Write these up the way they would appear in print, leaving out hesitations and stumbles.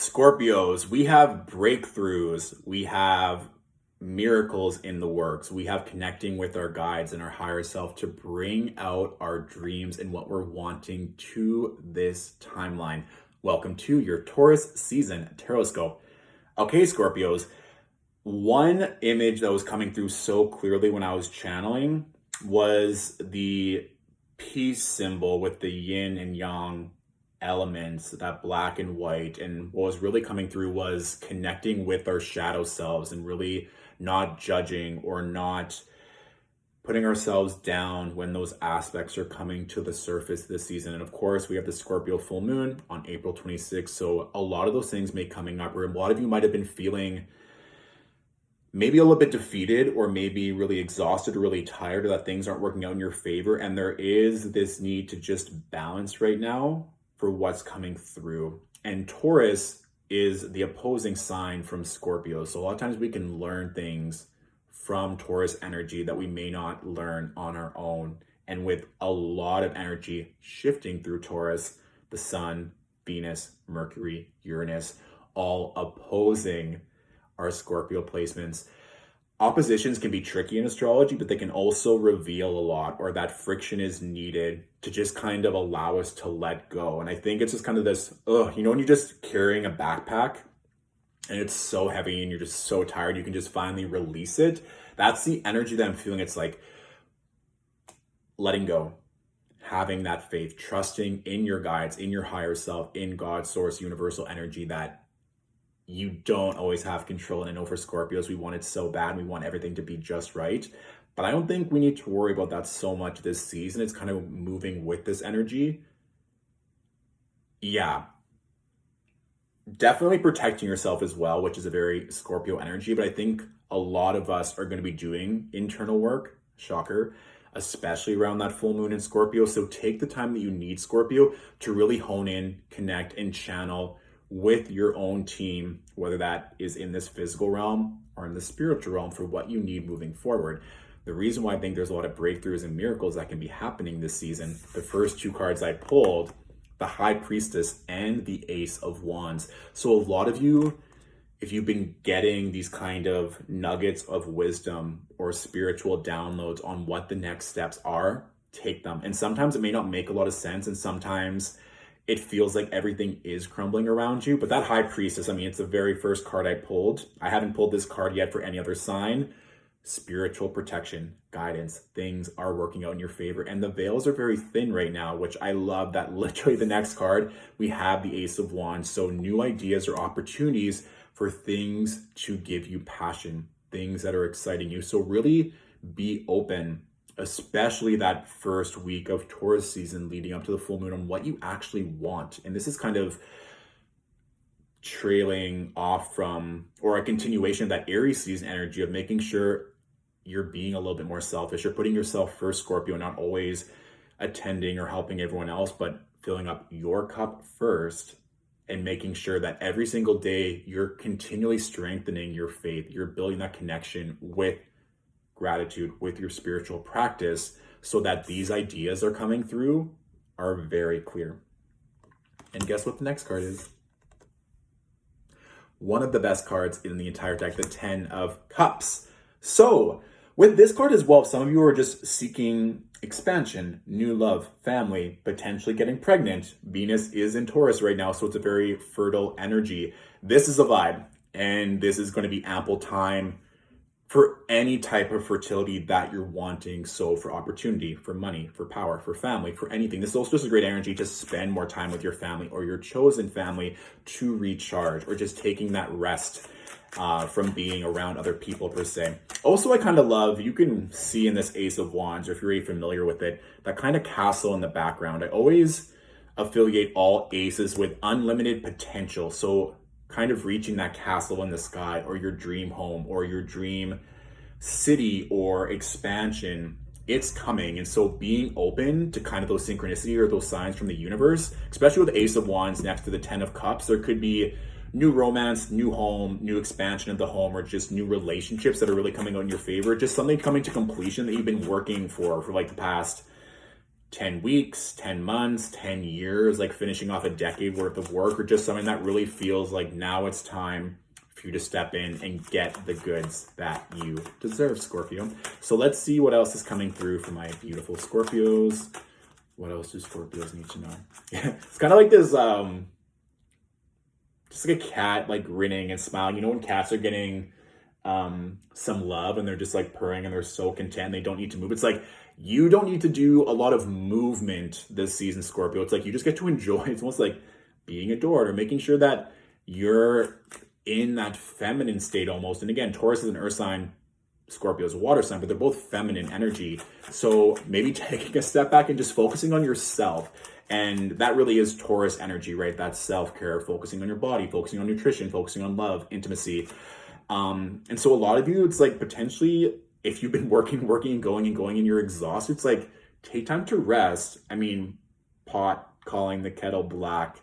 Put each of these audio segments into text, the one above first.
Scorpios, we have breakthroughs, we have miracles in the works, we have connecting with our guides and our higher self to bring out our dreams and what we're wanting to this timeline. Welcome to your Taurus season Tarotscope. Okay, Scorpios, one image that was coming through so clearly when I was channeling was the peace symbol with the yin and yang elements, that black and white. And what was really coming through was connecting with our shadow selves and really not judging or not putting ourselves down when those aspects are coming to the surface this season. And of course, we have the Scorpio full moon on April 26th. So a lot of those things may coming up, or a lot of you might have been feeling maybe a little bit defeated, or maybe really exhausted or really tired, or that things aren't working out in your favor. And there is this need to just balance right now for what's coming through. And Taurus is the opposing sign from Scorpio. So a lot of times we can learn things from Taurus energy that we may not learn on our own. And with a lot of energy shifting through Taurus, the Sun, Venus, Mercury, Uranus, all opposing our Scorpio placements. Oppositions can be tricky in astrology, but they can also reveal a lot, or that friction is needed to just kind of allow us to let go. And I think it's just kind of this, when you're just carrying a backpack and it's so heavy and you're just so tired, you can just finally release it. That's the energy that I'm feeling. It's like letting go, having that faith, trusting in your guides, in your higher self, in God, source, universal energy, that you don't always have control. And I know for Scorpios, we want it so bad. We want everything to be just right. But I don't think we need to worry about that so much this season. It's kind of moving with this energy. Yeah. Definitely protecting yourself as well, which is a very Scorpio energy. But I think a lot of us are going to be doing internal work, shocker, especially around that full moon in Scorpio. So take the time that you need, Scorpio, to really hone in, connect, and channel with your own team, whether that is in this physical realm or in the spiritual realm, for what you need moving forward. The reason why I think there's a lot of breakthroughs and miracles that can be happening this season, the first two cards I pulled, the High Priestess and the Ace of Wands. So a lot of you, if you've been getting these kind of nuggets of wisdom or spiritual downloads on what the next steps are, take them. And sometimes it may not make a lot of sense, and sometimes it feels like everything is crumbling around you. But that High Priestess, it's the very first card I pulled. I haven't pulled this card yet for any other sign. Spiritual protection, guidance, things are working out in your favor. And the veils are very thin right now, which I love that literally the next card, we have the Ace of Wands. So new ideas or opportunities for things to give you passion, things that are exciting you. So really be open, especially that first week of Taurus season leading up to the full moon, on what you actually want. And this is kind of trailing off from, or a continuation of that Aries season energy of making sure you're being a little bit more selfish. You're putting yourself first, Scorpio, not always attending or helping everyone else, but filling up your cup first and making sure that every single day you're continually strengthening your faith. You're building that connection with gratitude, with your spiritual practice, so that these ideas are coming through are very clear. And guess what the next card is? One of the best cards in the entire deck, the 10 of Cups. So with this card as well, some of you are just seeking expansion, new love, family, potentially getting pregnant. Venus is in Taurus right now, so it's a very fertile energy. This is a vibe, and this is going to be ample time for any type of fertility that you're wanting. So for opportunity, for money, for power, for family, for anything. This is also just a great energy to spend more time with your family or your chosen family, to recharge, or just taking that rest from being around other people per se. Also, I kind of love, you can see in this Ace of Wands, or if you're really familiar with it, that kind of castle in the background. I always affiliate all aces with unlimited potential. So kind of reaching that castle in the sky, or your dream home, or your dream city, or expansion, it's coming. And so being open to kind of those synchronicity or those signs from the universe, especially with the Ace of Wands next to the 10 of Cups, there could be new romance, new home, new expansion of the home, or just new relationships that are really coming out in your favor. Just something coming to completion that you've been working for like the past 10 weeks, 10 months, 10 years, like finishing off a decade worth of work, or just something that really feels like now it's time for you to step in and get the goods that you deserve, Scorpio. So let's see what else is coming through for my beautiful Scorpios. What else do Scorpios need to know? Yeah, it's kind of like this, just like a cat, like grinning and smiling. You know when cats are getting some love and they're just like purring and they're so content, they don't need to move. It's like, you don't need to do a lot of movement this season, Scorpio. It's like you just get to enjoy. It's almost like being adored, or making sure that you're in that feminine state almost. And again, Taurus is an earth sign, Scorpio is a water sign, but they're both feminine energy. So maybe taking a step back and just focusing on yourself. And that really is Taurus energy, right? That's self-care, focusing on your body, focusing on nutrition, focusing on love, intimacy. And so a lot of you, it's like potentially, if you've been working and going and you're exhausted, it's like, take time to rest. I mean, pot calling the kettle black.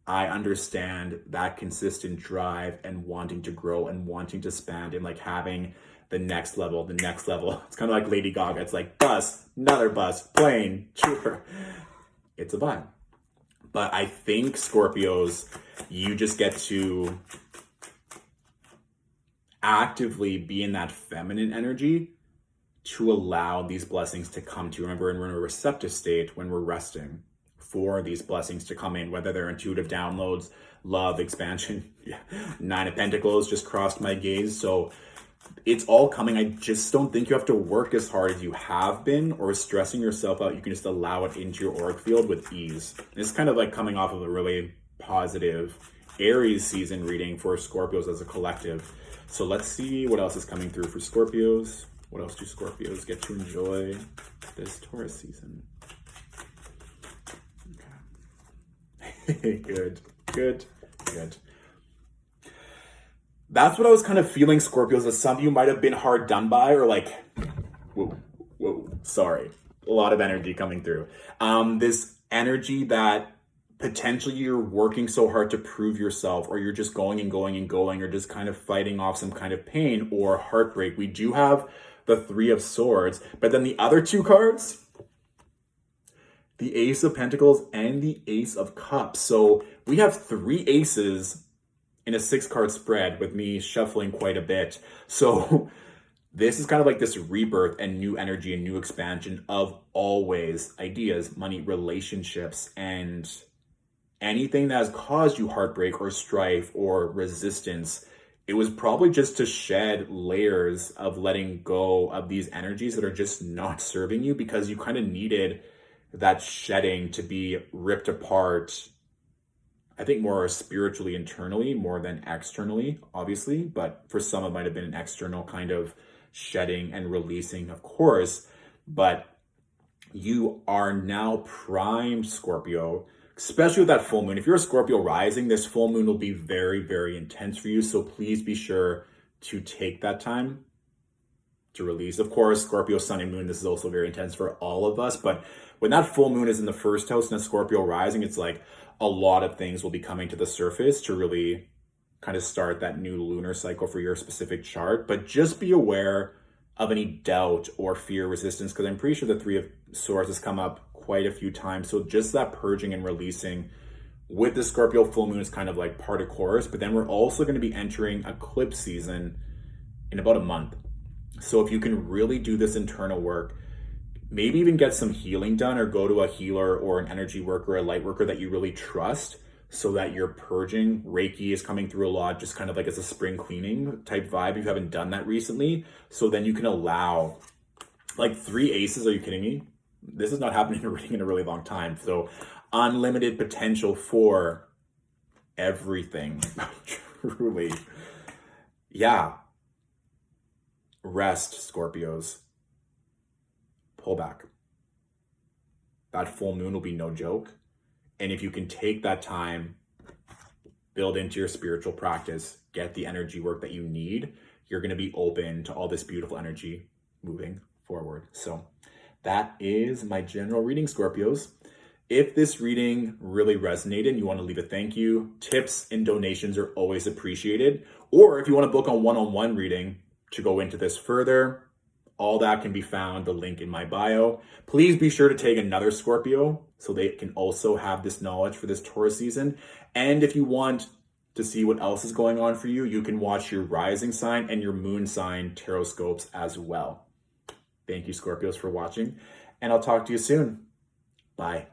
I understand that consistent drive and wanting to grow and wanting to expand and like having the next level. It's kind of like Lady Gaga. It's like bus, another bus, plane, sure. It's a vibe. But I think Scorpios, you just get to actively be in that feminine energy to allow these blessings to come to you. Remember, we're in a receptive state when we're resting for these blessings to come in, whether they're intuitive downloads, love, expansion. Yeah. 9 of Pentacles just crossed my gaze. So it's all coming. I just don't think you have to work as hard as you have been or stressing yourself out. You can just allow it into your auric field with ease. It's kind of like coming off of a really positive Aries season reading for Scorpios as a collective. So let's see what else is coming through for Scorpios. What else do Scorpios get to enjoy this Taurus season? Okay. Good. That's what I was kind of feeling, Scorpios, that some of you might have been hard done by, or like, whoa, sorry. A lot of energy coming through. This energy that potentially you're working so hard to prove yourself, or you're just going, or just kind of fighting off some kind of pain or heartbreak. We do have the 3 of Swords, but then the other 2 cards, the Ace of Pentacles and the Ace of Cups. So we have 3 aces in a 6-card spread with me shuffling quite a bit. So this is kind of like this rebirth and new energy and new expansion of always ideas, money, relationships, and anything that has caused you heartbreak or strife or resistance. It was probably just to shed layers of letting go of these energies that are just not serving you, because you kind of needed that shedding to be ripped apart. I think more spiritually, internally, more than externally, obviously. But for some, it might have been an external kind of shedding and releasing, of course. But you are now primed, Scorpio, especially with that full moon. If you're a Scorpio rising, this full moon will be very, very intense for you. So please be sure to take that time to release. Of course, Scorpio, sun and moon, this is also very intense for all of us. But when that full moon is in the first house and a Scorpio rising, it's like a lot of things will be coming to the surface to really kind of start that new lunar cycle for your specific chart. But just be aware of any doubt or fear, resistance, because I'm pretty sure the 3 of Swords has come up quite a few times. So just that purging and releasing with the Scorpio full moon is kind of like part of course. But then we're also going to be entering eclipse season in about a month. So if you can really do this internal work, maybe even get some healing done, or go to a healer or an energy worker, a light worker that you really trust, so that you're purging. Reiki is coming through a lot, just kind of like as a spring cleaning type vibe if you haven't done that recently. So then you can allow, like 3 aces, are you kidding me? This is not happening in a really long time. So unlimited potential for everything. Truly. Yeah. Rest, Scorpios. Pull back. That full moon will be no joke. And if you can take that time, build into your spiritual practice, get the energy work that you need, you're going to be open to all this beautiful energy moving forward. So that is my general reading, Scorpios. If this reading really resonated and you want to leave a thank you, tips and donations are always appreciated. Or if you want to book a one-on-one reading to go into this further, All that can be found, the link in my bio. Please be sure to take another Scorpio so they can also have this knowledge for this Taurus season. And if you want to see what else is going on for you, you can watch your rising sign and your moon sign Tarotscopes as well. Thank you, Scorpios, for watching, and I'll talk to you soon. Bye.